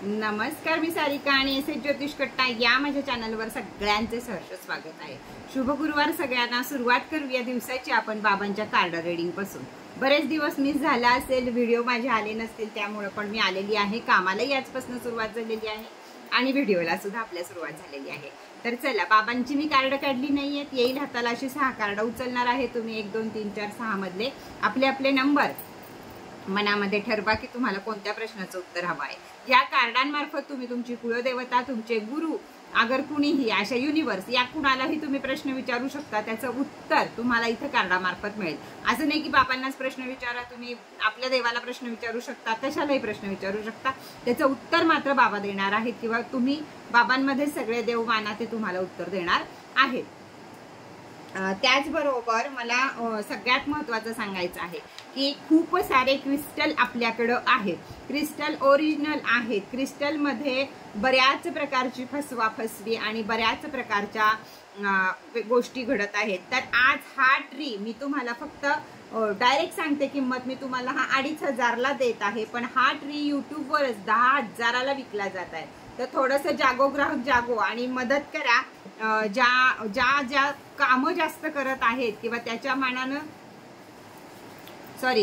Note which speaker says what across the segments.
Speaker 1: नमस्कार, मी सारिका आणि एस ज्योतिष कट्टा या माझ्या चॅनलवर सगळ्यांचे सहर्ष स्वागत आहे। शुभ गुरुवार सगळ्यांना। सुरुवात करूया दिवसाची आपण बाबांच्या कार्ड रीडिंग पासून। बरेच दिवस मिस झाला असेल, व्हिडिओ माझे आले नसतील, त्यामुळे पण मी आलेली आहे। कामाला याचपासून सुरुवात झालेली आहे आणि व्हिडिओला सुद्धा आपल्या सुरुवात झालेली आहे। तर चला, बाबांची मी कार्ड काढली नाहीयेत, येईल हाताला अशी 6 कार्ड उचलणार आहे। तुम्ही 1 2 3 4 6 मधले आपले आपले नंबर मनामध्ये ठरवा की तुम्हाला कोणत्या प्रश्नाचं उत्तर हवं आहे। या कार्डांमार्फत तुम्ही तुमची कुलदेवता, तुमचे गुरु, अगर कुणीही अशा युनिवर्स या कुणालाही तुम्ही प्रश्न विचारू शकता, त्याचं उत्तर तुम्हाला इथे कार्डामार्फत मिळेल। असं नाही की बाबांनाच प्रश्न विचारा, तुम्ही आपल्या देवाला प्रश्न विचारू शकता, कशालाही प्रश्न विचारू शकता, त्याचं उत्तर मात्र बाबा देणार आहेत किंवा तुम्ही बाबांमध्ये सगळे देव माना ते तुम्हाला उत्तर देणार आहेत। त्याचबरोबर मला सगळ्यात महत्त्वाचं सांगायचं आहे की खूप सारे क्रिस्टल आपल्याकडे आहेत। क्रिस्टल ओरिजिनल आहेत। क्रिस्टल मध्ये बऱ्याच प्रकारची फसवाफसवी आणि बऱ्याच प्रकारच्या गोष्टी घडत आहेत। तर आज हा ट्री मी तुम्हाला फक्त डायरेक्ट सांगते, किंमत मी तुम्हाला हा 2500ला देत आहे, पण हा ट्री यूट्यूबवरच 10,000ला विकला जात आहे। तर थोडंसं जागो ग्राहक जागो आणि मदत करा। ज्या कामं जास्त करत आहेत किंवा त्याच्या मानानं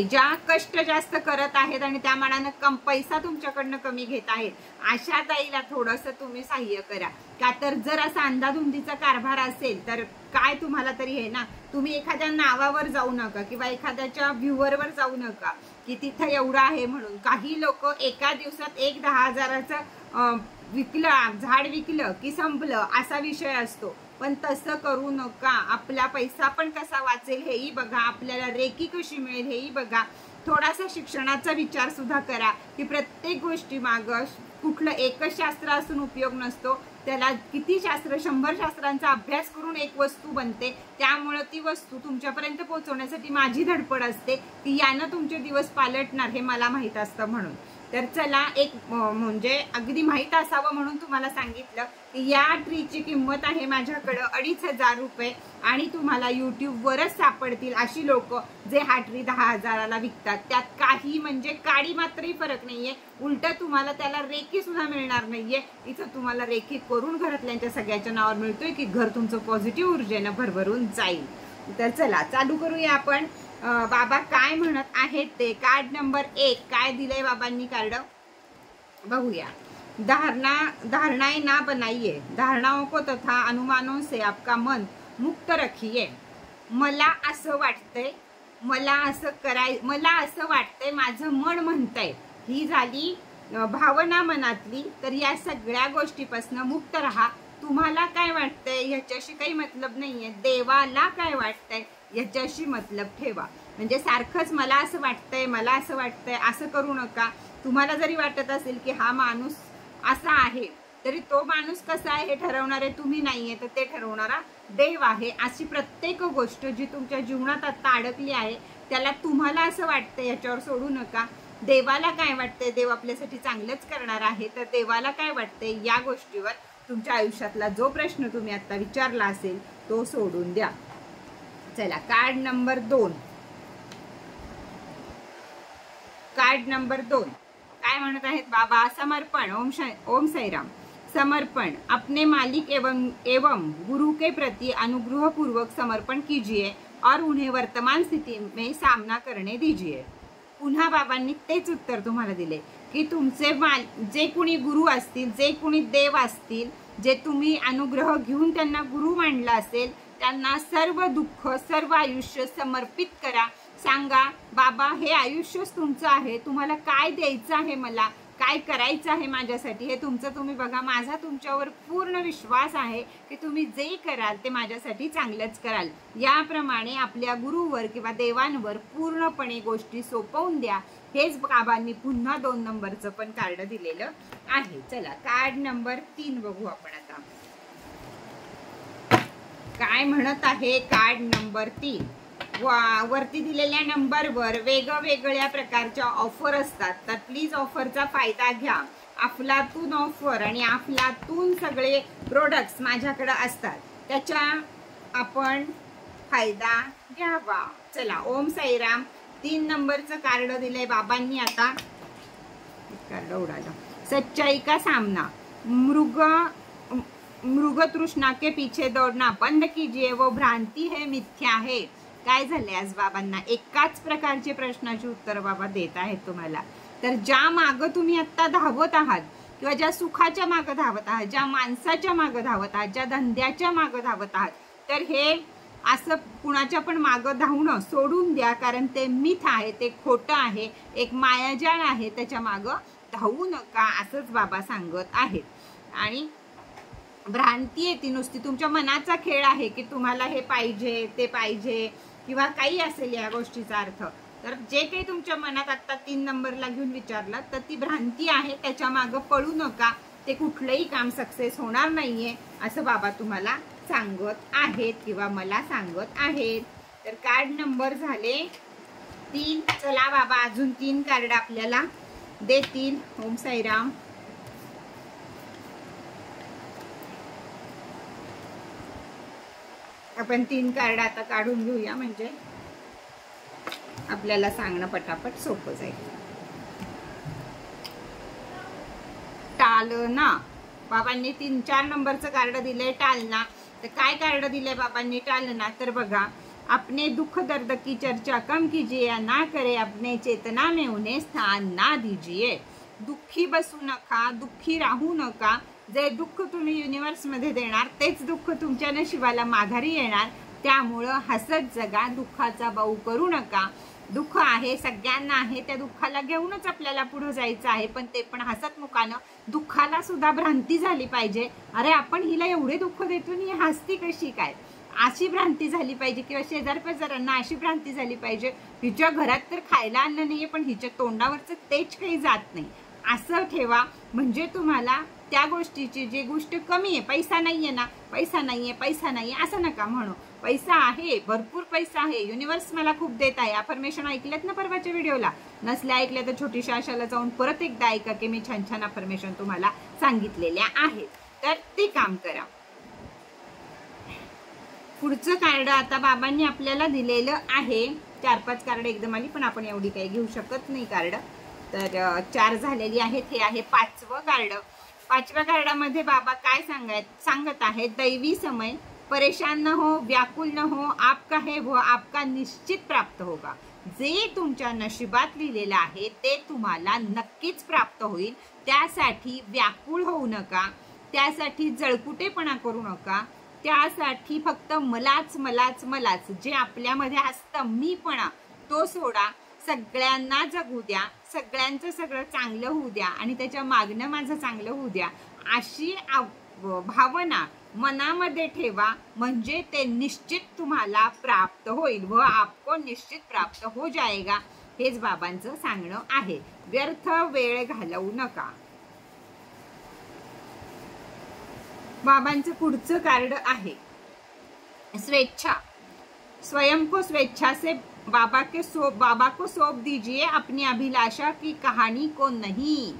Speaker 1: ज्या कष्ट जास्त करत आहेत आणि त्या मानानं पैसा तुमच्याकडनं कमी घेत आहेत, अशा ताईला थोडंसं तुम्ही सहाय्य करा। का तर जर असा अंधाधुंदीचा कारभार असेल तर काय तुम्हाला तरी आहे ना, तुम्ही एखाद्या नावावर जाऊ नका किंवा एखाद्याच्या व्ह्यूवरवर जाऊ नका की तिथं एवढं आहे म्हणून। काही लोक एका दिवसात 10,000चं विकलं, झाड विकलं की संपलं असा विषय असतो, पण तसं करू नका। आपला पैसा पण कसा वाचेल हेही बघा, आपल्याला रेकी कशी मिळेल हेही बघा। थोडासा शिक्षणाचा विचार सुद्धा करा की प्रत्येक गोष्टी मागं कुठलं एकच शास्त्र असून उपयोग नसतो, त्याला किती शास्त्र 100 शास्त्रांचा अभ्यास करून एक वस्तू बनते। त्यामुळे ती वस्तू तुमच्यापर्यंत पोहोचवण्यासाठी माझी धडपड असते की यानं तुमचे दिवस पालटणार हे मला माहित असतं म्हणून। तर चला, एक म्हणजे अगदी माहित असावं म्हणून तुम्हाला सांगितलं की या ट्रीची किंमत आहे माझ्याकडे 2,500 रुपये आणि तुम्हाला युट्यूबवरच सापडतील अशी लोक जे हा ट्री 10,000ला विकतात। त्यात काही म्हणजे काडी मात्रही फरक नाहीये, उलट तुम्हाला त्याला रेखी सुद्धा मिळणार नाहीये। इथं तुम्हाला रेखी करून घरातल्यांच्या सगळ्याच्या नावावर मिळतोय की घर तुमचं पॉझिटिव्ह ऊर्जेनं भरभरून जाईल। तर चला चालू करूया आपण। बाबा काय म्हणत आहेत ते। कार्ड नंबर 1 काय दिलंय बाबांनी कार्ड बघूया। धारणाएं ना बनाइए, धारणाओं को तथा अनुमानों से आपका मन मुक्त रखिए। मला असं वाटतंय, मला असं वाटतंय, माझं मन म्हणतंय, ही झाली भावना मनातली। तर या सगळ्या गोष्टीपासून मुक्त राहा। तुम्हाला काय वाटतंय ह्याच्याशी काही मतलब नाहीये, देवाला काय वाटतंय याच्याशी मतलब ठेवा। म्हणजे सारखंच मला असं वाटतंय असं करू नका। तुम्हाला जरी वाटत असेल की हा माणूस असा आहे, तरी तो माणूस कसा आहे हे ठरवणारे तुम्ही नाहीये, तर ते ठरवणारा देव आहे। अशी प्रत्येक गोष्ट जी तुमच्या जीवनात आता अडकली आहे त्याला तुम्हाला असं वाटतंय याच्यावर सोडू नका। देवाला काय वाटतंय, देव आपल्यासाठी चांगलंच करणार आहे, तर देवाला काय वाटतंय या गोष्टीवर तुमच्या आयुष्यातला जो प्रश्न तुम्ही आता विचारला असेल तो सोडून द्या। चला, कार्ड नंबर 2 काय म्हणत आहेत बाबा। समर्पण। ओम साईराम। समर्पण। अपने मालिक एवं गुरु के प्रति अनुग्रह पूर्वक समर्पण कीजिए और उन्हें वर्तमान स्थिति में सामना करने दीजिए। पुन्हा बाबांनी तेच उत्तर तुम्हाला दिले की तुमचे जे कुणी गुरु असतील, जे कुणी देव असतील, जे तुम्ही अनुग्रह घेऊन त्यांना गुरु मानला असेल, त्यांना सर्व दुःख, सर्व आयुष्य समर्पित करा। सांगा, बाबा हे आयुष्यच तुमचं आहे, तुम्हाला काय द्यायचं आहे, मला काय करायचं आहे माझ्यासाठी हे तुमचं तुम्ही बघा। माझा तुमच्यावर पूर्ण विश्वास आहे की तुम्ही जे कराल ते माझ्यासाठी चांगलंच कराल। याप्रमाणे आपल्या गुरुवर किंवा देवांवर पूर्णपणे गोष्टी सोपवून द्या। हेच बाबांनी पुन्हा 2 नंबरचं पण कार्ड दिलेलं आहे। चला, कार्ड नंबर 3 बघू आपण आता काय म्हणत आहे। कार्ड नंबर 3 वरती दिलेल्या नंबरवर वेगवेगळ्या प्रकारच्या ऑफर असतात, तर प्लीज ऑफरचा फायदा घ्या। अफलातून ऑफर आणि अफलातून सगळे प्रोडक्ट्स माझ्याकडे असतात, त्याचा आपण फायदा घ्यावा। चला, ओम साईराम। 3 नंबरचं कार्ड दिलंय बाबांनी। आता कार्ड उडालं। सच्चाई का सामना, मृग तृष्णा के पीछे दौड़ना बंद कीजिए, वो भ्रांती है, मिथ्या है. काय झाले आज बाबांना एकाच प्रकारचे प्रश्नाची उत्तर बाबा देत आहेत तुम्हाला. तर ज्या मागं तुम्ही आता धावत आहात किंवा ज्या सुखाच्या मागं धावत आहात, ज्या माणसाच्या मागं धावत आहात, ज्या धंद्याच्या मागं धावत आहात, तर हे असं कुणाच्या पण मागं धावणं सोडून द्या. कारण ते मिथ आहे, ते खोटं आहे, एक मायाजाळ आहे, त्याच्या मागं धावू नका असंच बाबा सांगत आहेत. आणि भ्रांती आहे ती नुसती तुमच्या मनाचा खेळ आहे की तुम्हाला हे पाहिजे ते पाहिजे किंवा काही असेल या गोष्टीचा अर्थ. तर जे काही तुमच्या मनात आता 3 नंबरला घेऊन विचारलं तर ती भ्रांती आहे, त्याच्या मागं पळू नका. ते कुठलंही काम सक्सेस होणार नाहीये असं बाबा तुम्हाला सांगत आहेत किंवा मला सांगत आहेत. तर कार्ड नंबर झाले 3. चला बाबा अजून 3 कार्ड आपल्याला देतील. ओम साईराम. आपण 3 कार्ड आता काढून घेऊया म्हणजे आपल्याला सांगणं पटापट सोपं जाईल. टाळना, बाबांनी 3-4 नंबरचं कार्ड दिलंय टाळना. तर काय कार्ड दिलंय बाबांनी टाळना, तर बघा, अपने दुख दर्द की चर्चा कम कीजिए या ना करे, अपने चेतना में उन्हें स्थान ना दीजिए. दुःखी बसू नका, दुःखी राहू नका. जे दुःख तुम्ही युनिवर्स मध्ये देणार तेच दुःख तुमच्या नशिबाला माघारी येणार. त्यामुळं हसत जगा, दुःखाचा बाऊ करू नका. दुःख आहे, सगळ्यांना आहे, त्या दुःखाला घेऊनच आपल्याला पुढे जायचं आहे. पण ते पण हसत मुखानं. दुःखाला सुद्धा भ्रांती झाली पाहिजे, अरे आपण हिला एवढे दुःख देतो आणि ही हसती कशी काय, अशी भ्रांती झाली पाहिजे. किंवा शेजार पाजारांना अशी भ्रांती झाली पाहिजे, हिच्या घरात तर खायला अन्न नाहीये पण हिच्या तोंडावरचं तेच काही जात नाही, असं ठेवा. म्हणजे तुम्हाला त्या गोष्टीची जी गोष्ट कमी आहे, पैसा नाहीये ना, पैसा नाहीये, पैसा नाहीये असं नका म्हणू. पैसा आहे, भरपूर पैसा आहे, युनिवर्स मला खूप देत आहे. अफर्मेशन ऐकल्यात ना परवाच्या व्हिडिओला, नसल्या ऐकल्या तर छोटीशा आशाला जाऊन परत एकदा ऐका की मी छान छान अफर्मेशन तुम्हाला सांगितलेल्या आहेत. तर ते काम करा. पुढचं कार्ड आता बाबांनी आपल्याला दिलेलं आहे. 4-5 कार्ड एकदम आली पण आपण एवढी काही घेऊ शकत नाही कार्ड. तर 4 झालेली आहेत. हे आहे 5वं कार्ड. 5व्या कार्डामध्ये बाबा काय सांगत आहेत, दैवी समय, परेशान न हो, व्याकुल न हो, आपका है वो आपका निश्चित प्राप्त होगा. जे तुमच्या नशिबात लिहिलेलं आहे ते तुम्हाला नक्कीच प्राप्त होईल. त्यासाठी व्याकुळ होऊ नका, त्यासाठी जळकुटेपणा करू नका, त्यासाठी फक्त मलाच मलाच मलाच जे आपल्यामध्ये असतं मीपणा तो सोडा. सगळ्यांना जगू द्या, सगळ्यांचं सगळं चांगलं होऊ द्या आणि त्याच्या मागणं माझं चांगलं होऊ द्या, अशी भावना मनामध्ये ठेवा. म्हणजे ते निश्चित तुम्हाला प्राप्त होईल व आपको निश्चित प्राप्त हो जाएगा. हेच बाबांचं सांगणं आहे. व्यर्थ वेळ घालवू नका. बाबांचं पुढचं कार्ड आहे स्वेच्छा. स्वयं को स्वेच्छा से बाबा को सौंप दीजिए अपनी अभिलाषा की कहाणी को नहीं.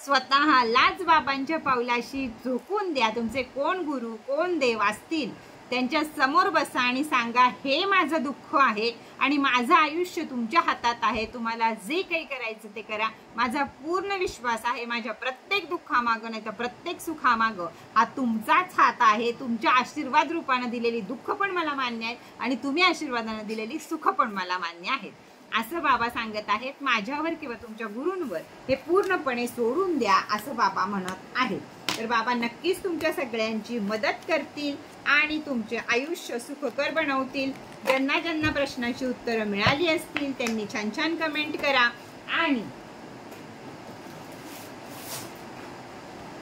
Speaker 1: स्वतःलाच बाबांच्या पावलाशी झोकून द्या. तुमचे कोण गुरु कोण देव असतील त्यांच्या समोर बसा आणि सांगा, हे माझं दुःख आहे आणि माझं आयुष्य तुमच्या हातात आहे. तुम्हाला जे काही करायचं ते करा. माझा पूर्ण विश्वास आहे माझ्या प्रत्येक दुःखामागं नाही तर प्रत्येक सुखामागं हा तुमचाच हात आहे. तुमच्या आशीर्वाद रूपाने दिलेली दुःख पण मला मान्य आहे आणि तुम्ही आशीर्वादाने दिलेली सुख पण मला मान्य आहेत, असं बाबा सांगत आहेत. माझ्यावर किंवा तुमच्या गुरूंवर हे पूर्णपणे सोडून द्या असं बाबा म्हणत आहेत. तर बाबा नक्कीच तुमच्या सगळ्यांची मदत करतील आणि तुमचे आयुष्य सुखकर बनवतील. ज्यांना ज्यांना प्रश्नाची उत्तरं मिळाली असतील त्यांनी छान छान कमेंट करा. आणि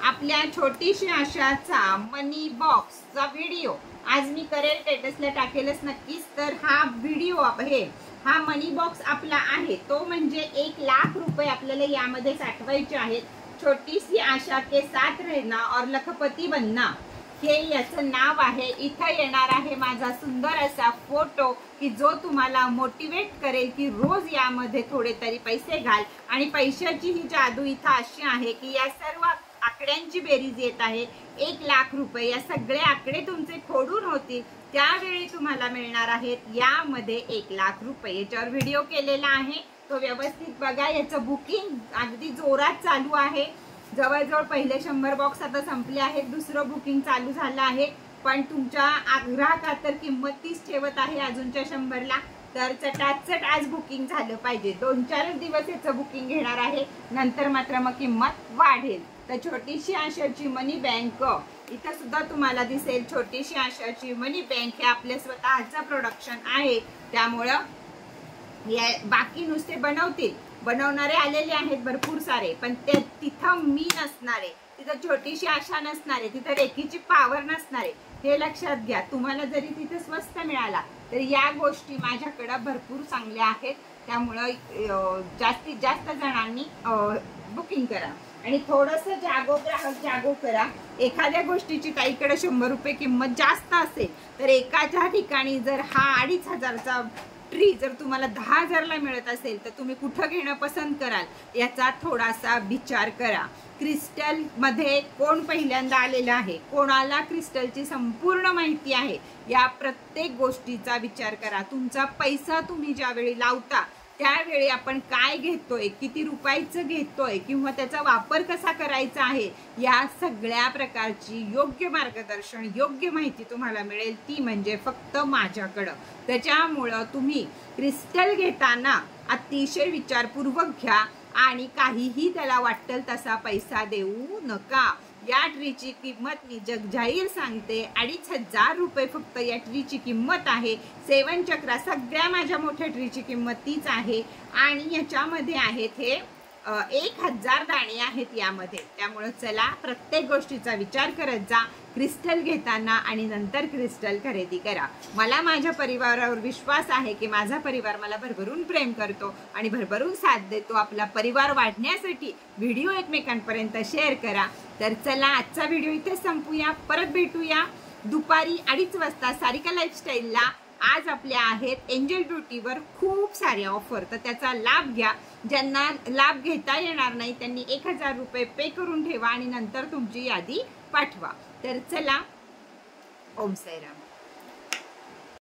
Speaker 1: आपल्या छोटीशी आशाचा मनी बॉक्सचा व्हिडिओ आज मी करेल, स्टेटसला टाकेलच नक्कीच. तर हा व्हिडिओ आहे, हा मनी बॉक्स आपला आहे तो म्हणजे 1 लाख रुपये आपल्याला यामध्ये साठवायचे आहेत. छोटी सी आशा के साथ रहना और लखपती बनना हे याचं नाव आहे. इथं येणार आहे माझा सुंदर असा फोटो की जो तुम्हाला मोटिवेट करेल की रोज यामध्ये थोडे तरी पैसे घाल. आणि पैशाची ही जादू इथं अशी आहे की या सर्व आकड्यांची बेरीज येत आहे 1 लाख रुपये. या सगळे आकडे तुमचे खोडून होतील त्यावेळी तुम्हाला मिळणार आहेत यामध्ये 1 लाख रुपये. याच्यावर व्हिडिओ केलेला आहे तो व्यवस्थित बघा. याचं बुकिंग अगदी जोरात चालू आहे. जवळजवळ पहिले 100 बॉक्स आता संपले आहेत, दुसरं बुकिंग चालू झालं आहे, पण तुमच्या आग्रहाखातर किंमत तीच ठेवत आहे अजूनच्या 100ला. तर चटाचट आज बुकिंग झालं पाहिजे. 2-4 दिवस याचं बुकिंग घेणार आहे, नंतर मात्र मग किंमत वाढेल. तर छोटीशी आशाची मनी बँक इथं सुद्धा तुम्हाला दिसेल. छोटीशी आशाची मनी बँक हे आपले स्वतःचं प्रोडक्शन आहे, त्यामुळं बाकी नुसते बनवणारे आलेले आहेत भरपूर सारे, पण ते तिथं मी नसणारे, तिथं छोटीशी आशा नसणारे, तिथं रेखीची पावर नसणारे, हे लक्षात घ्या. तुम्हाला जरी तिथे स्वस्त मिळाला तर या गोष्टी माझ्याकडे भरपूर चांगल्या आहेत, त्यामुळं जास्तीत जास्त जणांनी बुकिंग करा आणि थोडंसं जागो करा. एखाद्या गोष्टीची ताईकडे 100 रुपये किंमत जास्त असेल तर एकाच्या ठिकाणी जर हा 2,500चा ट्री जर तुम्हाला 10,000ला मिळत असेल तर तुम्ही कुठं घेणं पसंत कराल याचा थोडासा विचार करा. क्रिस्टल मध्ये कोण पहिल्यांदा आलेलं आहे, कोणाला क्रिस्टलची संपूर्ण माहिती आहे, या प्रत्येक गोष्टीचा विचार करा. तुमचा पैसा तुम्ही ज्यावेळी लावता त्यावेळी आपण काय घेतोय, किती रुपयाचं घेतोय किंवा त्याचा वापर कसा करायचा आहे, या सगळ्या प्रकारची योग्य मार्गदर्शन, योग्य माहिती तुम्हाला मिळेल, ती म्हणजे फक्त माझ्याकडं. त्याच्यामुळं तुम्ही क्रिस्टल घेताना अतिशय विचारपूर्वक घ्या आणि काहीही त्याला वाटेल तसा पैसा देऊ नका. या ट्रीची किंमत मी जगजाहीर सांगते, 2,500 रुपये फक्त या ट्रीची किंमत आहे. 7 चक्रा सगळ्या माझ्या मोठ्या ट्रीची किंमत तीच आहे आणि याच्यामध्ये आहेत हे 1,000 दाणे आहेत यामध्ये. त्यामुळे चला प्रत्येक गोष्टीचा विचार करत जा क्रिस्टल घेताना आणि नंतर क्रिस्टल खरेदी करा. मला माझ्या परिवारावर विश्वास आहे की माझा परिवार मला भरभरून प्रेम करतो आणि भरभरून साथ देतो. आपला परिवार वाढण्यासाठी व्हिडिओ एकमेकांपर्यंत शेअर करा. तर चला आजचा व्हिडिओ इथे संपूया, परत भेटूया दुपारी 2:30 वाजता सारिका लाईफस्टाईलला. आज आपल्या आहेत एंजल ब्युटीवर खूप सारे ऑफर, तर त्याचा लाभ घ्या. ज्यांना लाभ घेता येणार नाही त्यांनी 1,000 रुपये पे करून ठेवा आणि नंतर तुमची यादी पाठवा. तर चला, ओम साईराम.